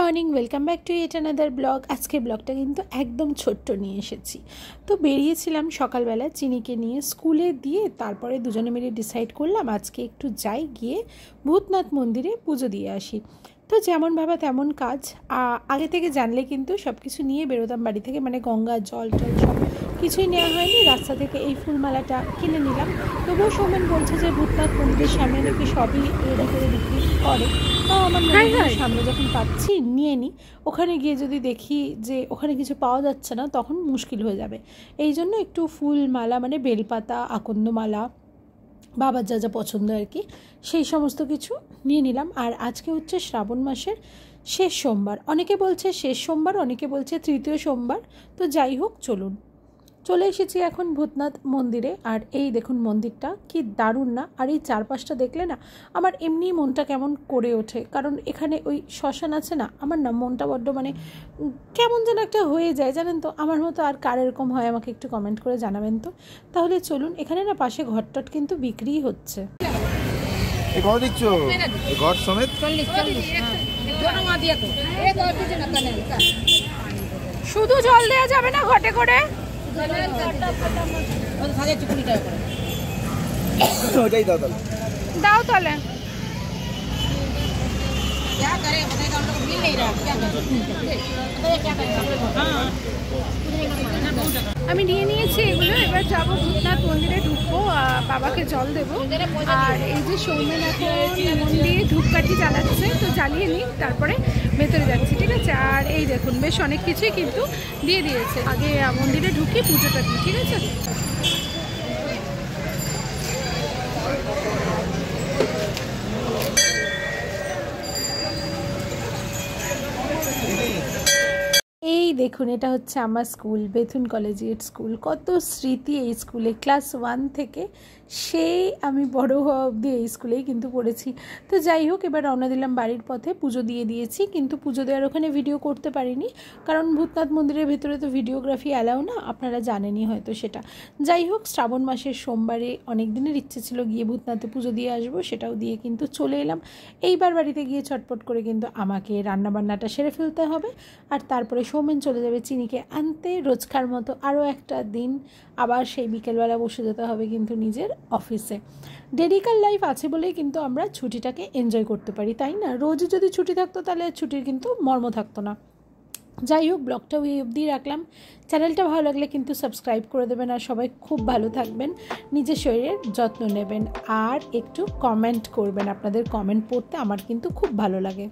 Morning, welcome back to it another blog. আজকের ব্লগটা কিন্তু একদম ছোট্ট নিয়ে এসেছি। তো বেরিয়েছিলাম সকালবেলা চিনিকে নিয়ে স্কুলে দিয়ে, তারপরে দুজনে মিলে ডিসাইড করলাম আজকে একটু যাই, গিয়ে ভূতনাথ মন্দিরে পুজো দিয়ে আসি। তো যেমন ভাবা তেমন কাজ। আগে থেকে জানলে কিন্তু সব কিছু নিয়ে বেরোতাম বাড়ি থেকে, মানে গঙ্গা জল টল সব কিছুই নেওয়া হয়নি। রাস্তা থেকে এই ফুলমালাটা কিনে নিলাম। তবুও সৌমেন বলছে যে ভূতনাথ মন্দিরের সামনে নাকি সবই রেডি করে বিক্রি করে। তাও আমার সামনে যখন পাচ্ছি নিয়ে নিই। ওখানে গিয়ে যদি দেখি যে ওখানে কিছু পাওয়া যাচ্ছে না, তখন মুশকিল হয়ে যাবে। এই জন্য একটু ফুলমালা, মানে বেলপাতা, আকন্দমালা, বাবার যা যা পছন্দ আর কি, সেই সমস্ত কিছু নিয়ে নিলাম। আর আজকে হচ্ছে শ্রাবণ মাসের শেষ সোমবার। অনেকে বলছে শেষ সোমবার, অনেকে বলছে তৃতীয় সোমবার। তো যাই হোক, চলুন চলে এসেছি এখন ভূতনাথ মন্দিরে। আর এই দেখুন মন্দিরটা কি দারুণ না? আর এই চারপাশটা দেখলে না আমার এমনি মনটা কেমন করে ওঠে, কারণ এখানে ওই শ্মশান আছে না, আমার না মনটা বড্ড মানে কেমন যেন একটা হয়ে যায়, জানেন তো? আমার মতো আর কার এরকম হয় আমাকে একটু কমেন্ট করে জানাবেন তো। তাহলে চলুন, এখানে না পাশে ঘরটট কিন্তু বিক্রিই হচ্ছে। শুধু জল দেওয়া যাবে না, ঘটে করে দাও তাহলে। আমি নিয়ে নিয়েছি এগুলো। এবার যাবো ভূতনাথ মন্দিরে, ঢুকবো, বাবাকে জল দেবো। আর এই যে সৌমেন এখন মন দিয়ে ধূপকাঠি জ্বালাচ্ছে, তো জ্বালিয়ে নিই, তারপরে ভেতরে যাচ্ছি, ঠিক আছে? আর এই দেখুন বেশ অনেক কিছুই কিন্তু দিয়ে দিয়েছে। আগে মন্দিরে ঢুকি, পুজোটা দিই, ঠিক আছে? এই দেখুন, এটা হচ্ছে আমার স্কুল, বেথুন কলেজিয়েট স্কুল। কত স্মৃতি এই স্কুলে। ক্লাস 1 থেকে সেই আমি বড় হওয়া অবধি এই স্কুলেই কিন্তু পড়েছি। তো যাই হোক, এবার রওনা দিলাম বাড়ির পথে। পুজো দিয়ে দিয়েছি, কিন্তু পুজো দেওয়ার ওখানে ভিডিও করতে পারিনি, কারণ ভূতনাথ মন্দিরের ভেতরে তো ভিডিওগ্রাফি অ্যালাউ না, আপনারা জানেনই হয়তো সেটা। যাই হোক, শ্রাবণ মাসের সোমবারে অনেক দিনের ইচ্ছে ছিল গিয়ে ভূতনাথে পুজো দিয়ে আসবো, সেটাও দিয়ে কিন্তু চলে এলাম। এইবার বাড়িতে গিয়ে চটপট করে কিন্তু আমাকে রান্নাবান্নাটা সেরে ফেলতে হবে। আর তারপরে সৌমেন চলে যাবে চিনিকে আনতে, রোজকার মতো আরও একটা দিন আবার সেই বিকেলবেলা বসে যেতে হবে কিন্তু নিজের অফিসে। ডেডিকাল লাইফ আছে বলেই কিন্তু আমরা ছুটিটাকে এনজয় করতে পারি, তাই না? রোজই যদি ছুটি থাকতো তাহলে ছুটির কিন্তু মর্ম থাকতো না। যাই হোক, ব্লগটা ওই অবধি রাখলাম। চ্যানেলটা ভালো লাগলে কিন্তু সাবস্ক্রাইব করে দেবেন। আর সবাই খুব ভালো থাকবেন, নিজের শরীরের যত্ন নেবেন, আর একটু কমেন্ট করবেন। আপনাদের কমেন্ট পড়তে আমার কিন্তু খুব ভালো লাগে।